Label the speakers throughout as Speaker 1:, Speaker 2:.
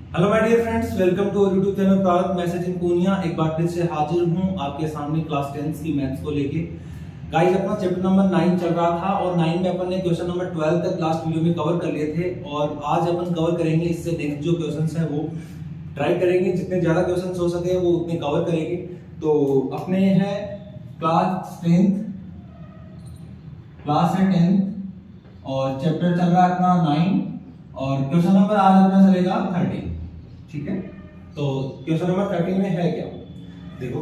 Speaker 1: Hello my dear friends, welcome to YouTube channel Prarambh message in Purnia. एक बार फिर से हाजिर हूं आपके सामने क्लास 10 की मैथ्स को लेके। गाइस, अपना चैप्टर नंबर 9 चल रहा था और 9 में अपन ने क्वेश्चन नंबर 12 तक लास्ट वीडियो में कवर कर लिए थे और आज अपन कवर करेंगे इससे नेक्स्ट जो क्वेश्चंस है वो ट्राई करेंगे, जितने ज्यादा क्वेश्चंस हो सके वो उतने कवर करेंगे। तो अपने है क्लास 10 और चैप्टर चल रहा है अपना 9 और क्वेश्चन नंबर आज अपना चलेगा 13। ठीक है, तो क्वेश्चन नंबर 13 में है क्या, देखो।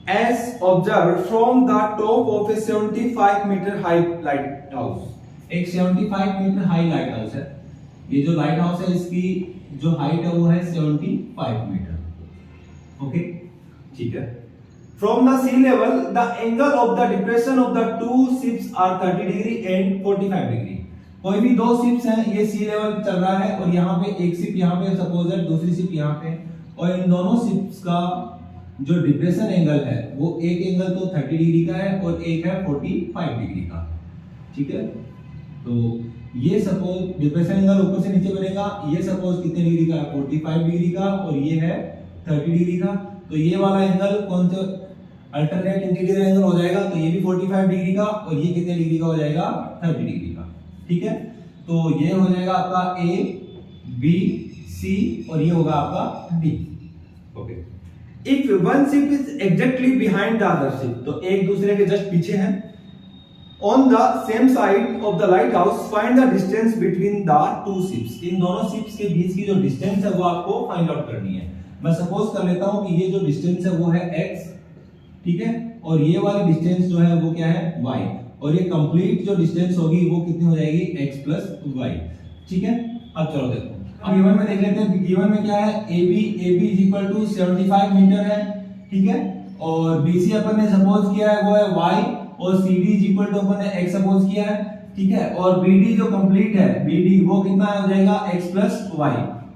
Speaker 1: As observed from the top of a 75 meter high lighthouse, एक 75 मीटर हाई लाइट हाउस है। ये जो लाइट हाउस है इसकी जो हाइट है वो है 75 मीटर। ओके, ठीक है। From the sea level, the angle of the depression of the two ships are 30 degree and 45 degree. कोई भी दो शिप्स हैं, ये सी लेवल चल रहा है और यहाँ पे एक शिप यहाँ पे सपोज है, दूसरी शिप यहाँ पे, और इन दोनों शिप्स का जो डिप्रेशन एंगल है वो एक एंगल तो 30 डिग्री का है और एक है 45 डिग्री का। ठीक है, तो ये सपोज डिप्रेशन एंगल ऊपर से नीचे बनेगा, ये सपोज कितने डिग्री का है, 45 डिग्री का, और ये है 30 डिग्री का। तो ये वाला एंगल कौन सा अल्टरनेट इंटीरियर एंगल हो जाएगा, तो ये भी 45 डिग्री का और ये कितने डिग्री का हो जाएगा, 30 डिग्री का। ठीक है, तो ये हो जाएगा आपका ए बी सी और ये होगा आपका D. Okay, if one ship is exactly behind the other ship, तो एक दूसरे के जस्ट पीछे हैं, on the same side of the lighthouse find the distance between the two ships. इन दोनों शिप्स के बीच की जो डिस्टेंस है वो आपको फाइंड आउट करनी है। मैं सपोज कर लेता हूं कि ये जो डिस्टेंस है वो है x, ठीक है, और ये वाली डिस्टेंस जो है वो क्या है, y, और ये कंप्लीट जो डिस्टेंस होगी वो कितनी हो जाएगी, x प्लस y। ठीक है, अब चलो देखो, अब गिवन में देख लेते हैं। गिवन में क्या है, AB is equal to 75 meter है, ठीक है, और BC अपन ने सपोज किया है वो है y, और CD इज इक्वल टू अपन ने x सपोज किया है, ठीक है, और BD जो कंप्लीट है, BD वो कितना हो जाएगा, x प्लस y।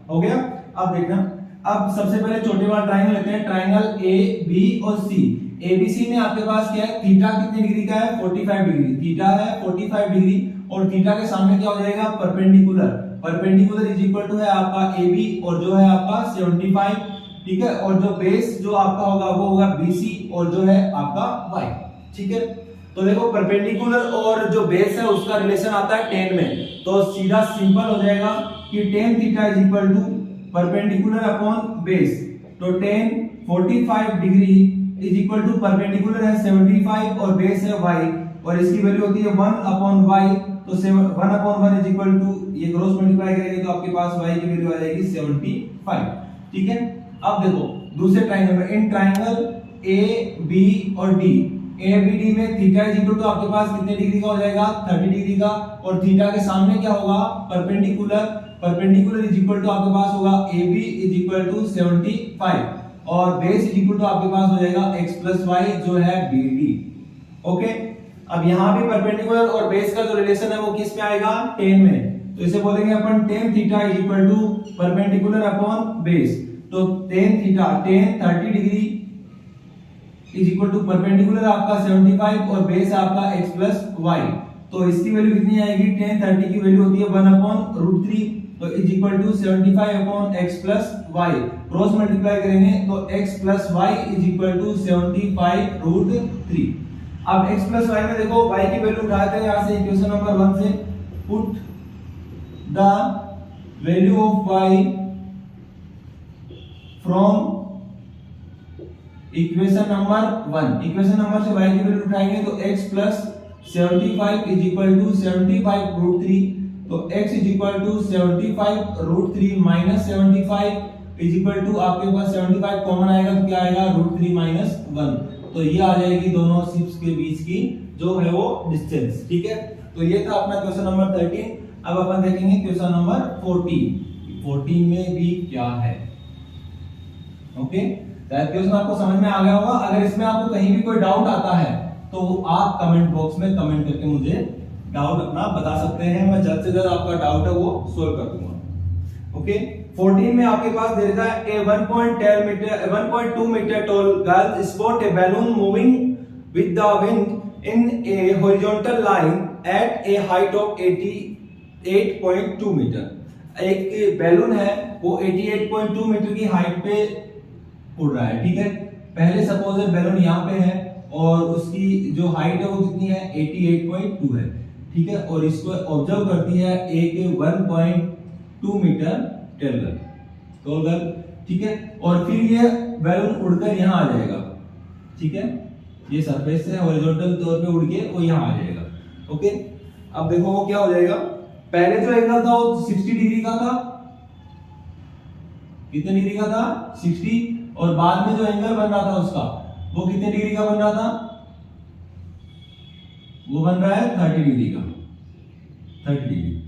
Speaker 1: हो गया। अब देखना, अब सबसे पहले छोटे वाला ट्रायंगल लेते हैं, ट्रायंगल AB और C। ABC में आपके पास क्या है, थीटा कितने डिग्री का है, 45 डिग्री, थीटा है 45 डिग्री, और थीटा के सामने क्या हो जाएगा, perpendicular. Perpendicular is equal to है आपका AB और जो है आपका 75, ठीक है, और जो बेस जो आपका होगा वो होगा BC और जो है आपका y। ठीक है, तो देखो परपेंडिकुलर और जो बेस है उसका रिलेशन आता है tan में, तो सीधा सिंपल हो जाएगा कि tan theta is equal to perpendicular upon base, तो tan 45 degree is equal to perpendicular है 75 और बेस है y, और इसकी वैल्यू होती है 1 अपॉन y, तो 1 अपॉन 1 इज इक्वल टू, ये क्रॉस मल्टीप्लाई करेंगे तो आपके पास y की वैल्यू आ जाएगी 75। ठीक है, अब देखो दूसरे ट्रायंगल में, इन ट्रायंगल A B और D, A B D में थीटा इज इक्वल टू आपके पास कितने डिग्री का हो जाएगा, 30 डिग्री का, और थीटा के सामने क्या होगा, perpendicular. Perpendicular is equal to आपके पास होगा AB इज इक्वल टू 75 और बेस इज इक्वल टू आपके पास हो जाएगा x प्लस y जो है BD। ओके, अब यहां भी परपेंडिकुलर और बेस का जो रिलेशन है वो किस में आएगा, tan में, तो इसे बोलेंगे अपन tan theta is equal to perpendicular upon base, तो tan theta, tan 30 degree is equal to perpendicular आपका 75 और बेस आपका x प्लस y, तो इसकी वैल्यू कितनी आएगी, tan 30 की वैल्यू होती है 1 अपॉन √3, तो is equal to 75 upon x plus y। Cross multiply करेंगे तो x plus y is equal to 75 √3। अब x प्लस y में देखो y की वैल्यू उठाते हैं यहां से इक्वेशन नंबर 1 से, put the value of y from equation number 1। Equation number से y की वैल्यू उठाएंगे तो x plus 75 is equal to 75 √3, तो x is equal to 75 √3 minus 75 is equal to आपके पास 75 कॉमन आएगा तो क्या आएगा, √3 माइनस 1, तो ये आ जाएगी दोनों शिप्स के बीच की जो है वो डिस्टेंस। ठीक है, तो ये था अपना क्वेश्चन नंबर 13। अब अपन देखेंगे क्वेश्चन नंबर 14 में भी क्या है। ओके, क्वेश्चन आपको समझ में आ गया होगा। अगर इसमें आपको कहीं भी कोई डाउट आता है तो आप कमेंट बॉक्स में कमेंट करके मुझे डाउट अपना बता सकते हैं, मैं जल्द से जल्द आपका डाउट है वो सोल्व कर दूंगा। ओके, 14 में आपके पास दे रखा है a 1.2 meter tall girl spot a balloon moving with the wind in a horizontal line at a height of 88.2 meter. एक बैलून है वो 88.2 मीटर की हाइट पे उड़ रहा है, ठीक है। पहले सपोज बैलून यहाँ पे है और उसकी जो हाइट है वो कितनी है 88.2 है, ठीक है। और इसको ऑब्जर्व करती है एक 1.2 मीटर टोल गर्ल, ठीक है। और फिर ये बैलून उड़कर यहाँ आ जाएगा, ठीक है। ये सरफेस से हॉरिजॉन्टल तौर पे उड़ के वो यहाँ आ जाएगा, ओके। अब देखो वो क्या हो जाएगा, पहले जो एंगल था वो 60 डिग्री का था, कितने डिग्री का था 60, और बाद में जो एंगल बन रहा था उसका वो कितने डिग्री का बन रहा था, वो बन रहा है 30 डिग्री का, 30 डिग्री,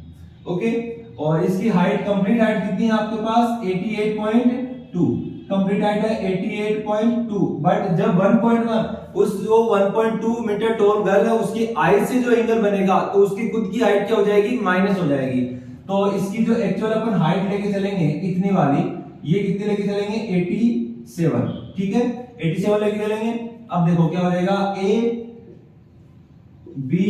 Speaker 1: ओके। और इसकी हाइट कंप्लीट हाइट कितनी है आपके पास 88.2, कंप्लीट हाइट है 88.2, बट जब 1.1 उस जो 1.2 मीटर टॉल गर्ल है उसकी आई से जो एंगल बनेगा तो उसकी खुद की हाइट क्या हो जाएगी, माइनस हो जाएगी। तो इसकी जो एक्चुअल अपन हाइट लेके चलेंगे इतनी वाली, ये कितने लेके चलेंगे 87, ठीक है, 87 लेके चलेंगे। अब देखो क्या हो जाएगा ए बी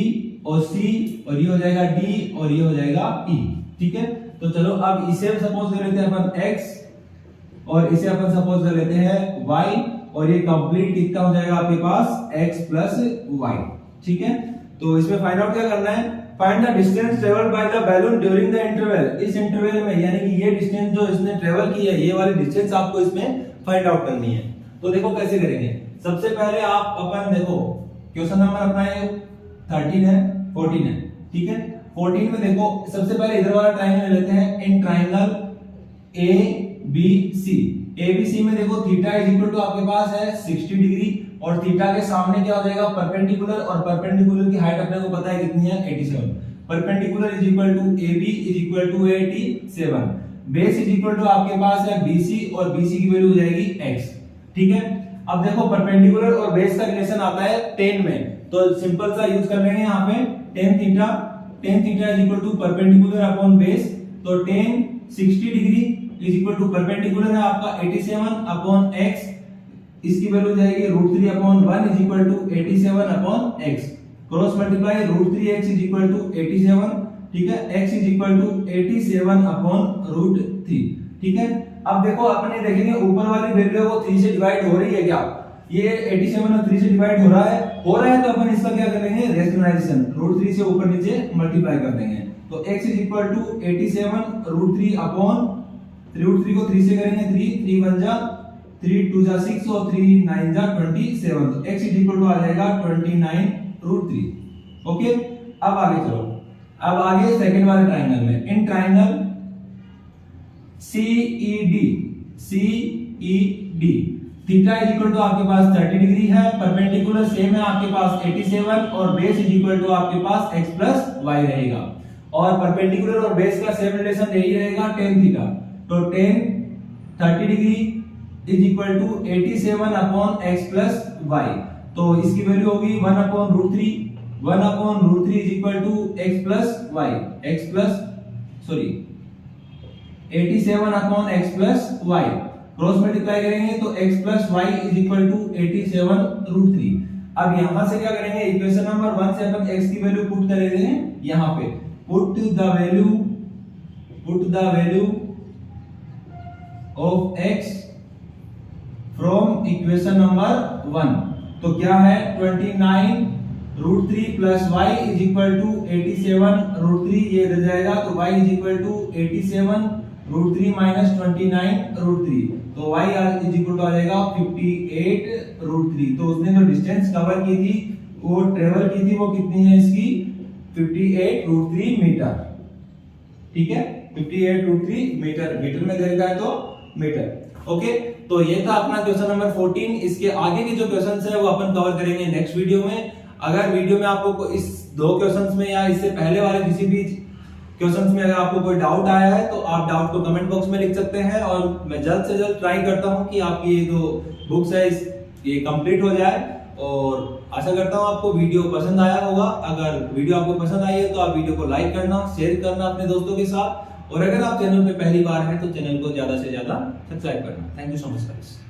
Speaker 1: और सी, और ये हो जाएगा डी, और ये हो जाएगा ई, ठीक है। तो चलो अब इसे सपोज कर लेते हैं अपन x, और इसे अपन सपोज कर लेते हैं y, और ये कंप्लीट कितना हो जाएगा आपके पास x प्लस y, ठीक है। तो इसमें फाइंड आउट क्या करना है, find the distance travelled by the balloon during the interval. इस इंटरवल में यानी कि ये डिस्टेंस जो इसने ट्रेवल की है, ये वाली डिस्टेंस आपको इसमें फाइंड आउट करनी है। तो देखो कैसे करेंगे, सबसे पहले आप अपन देखो क्वेश्चन नंबर अपना है 13 है 14 है, ठीक है। 14 में देखो सबसे पहले इधर वाला ट्रायंगल लेते हैं, इन ट्रायंगल ABC, ABC में देखो थीटा इज इक्वल टू आपके पास है 60 डिग्री, और थीटा के सामने क्या हो जाएगा परपेंडिकुलर, और परपेंडिकुलर की हाइट अपने को पता है कितनी है 87, perpendicular is equal to AB is equal to 87, base is equal to आपके पास है BC, और BC की वैल्यू हो जाएगी x, ठीक है। अब देखो परपेंडिकुलर और बेस का रिलेशन आता है tan में, तो सिंपल सा यूज कर रहे हैं यहाँ पे tan theta is equal to perpendicular upon base, तो tan 60 degree is equal to perpendicular है आपका 87 अपॉन x, इसकी वैल्यू हो जाएगी √3 upon 1 is equal to 87 upon x, cross multiply √3x is equal to 87, ठीक है, x is equal to 87 upon √3, ठीक है। अब देखो अपने देखेंगे ऊपर वाली वैल्यू वो 3 से डिवाइड हो रही है क्या, ये 87 और 3 से डिवाइड हो रहा है तो अपन इसका क्या करेंगे रेशनलाइजेशन, √3 से ऊपर नीचे मल्टीप्लाई कर देंगे, तो x is equal to 87 √3 upon √3 को 3 से करेंगे 3 बन जा 3 2 जा 6 और 3 9 जा 27, तो x इज इक्वल टू आ जाएगा 29 √3, ओके। अब आगे चलो, अब आगे सेकंड वाले ट्रायंगल में, in triangle CED theta is equal to आपके पास 30 डिग्री है, परपेंडिकुलर सेम है आपके पास 87, और बेस इज इक्वल टू आपके पास x प्लस y रहेगा, और परपेंडिकुलर और बेस का सेम रिलेशन यही रहेगा tan थीटा, तो tan 30 degree is equal to 87 upon x plus y, तो इसकी वैल्यू होगी 1 upon √3 is equal to x plus y, 87 upon x plus y, cross multiply करेंगे तो x plus y is equal to 87 √3। अब यहां से क्या करेंगे, इक्वेशन नंबर 1 से अपन x की वैल्यू पुट करेंगे यहां पे, put the value of x from equation number 1, तो क्या है 29 √3 plus y is equal to 87 √3, ये रह जाएगा, तो y is equal to 87 √3 minus 29 √3, तो y इज इक्वल टू आ जाएगा 58 √3। तो उसने जो डिस्टेंस कवर की थी वो ट्रेवल की थी वो कितनी है इसकी 58 √3 मीटर, ठीक है, 58 √3 मीटर, मीटर में दे रखा है तो मीटर, ओके। तो ये था अपना क्वेश्चन नंबर 14। इसके आगे के जो क्वेश्चंस है वो अपन कवर करेंगे नेक्स्ट वीडियो में। अगर वीडियो में आपको इस दो क्वेश्चंस में या इससे पहले वाले किसी भी क्वेश्चंस में अगर आपको कोई डाउट आया है तो आप डाउट को कमेंट बॉक्स में लिख सकते हैं, और मैं जल्द से जल्द ट्राई करता हूं कि आपकी ये जो बुक्स है ये कंप्लीट हो जाए, और आशा करता हूं आपको वीडियो पसंद आया होगा। अगर वीडियो आपको पसंद आई है तो आप वीडियो को लाइक करना, शेयर करना अपने दोस्तों के साथ, और अगर आप चैनल पे पहली बार हैं तो चैनल को ज्यादा से ज्यादा सब्सक्राइब करना। Thank you so much guys.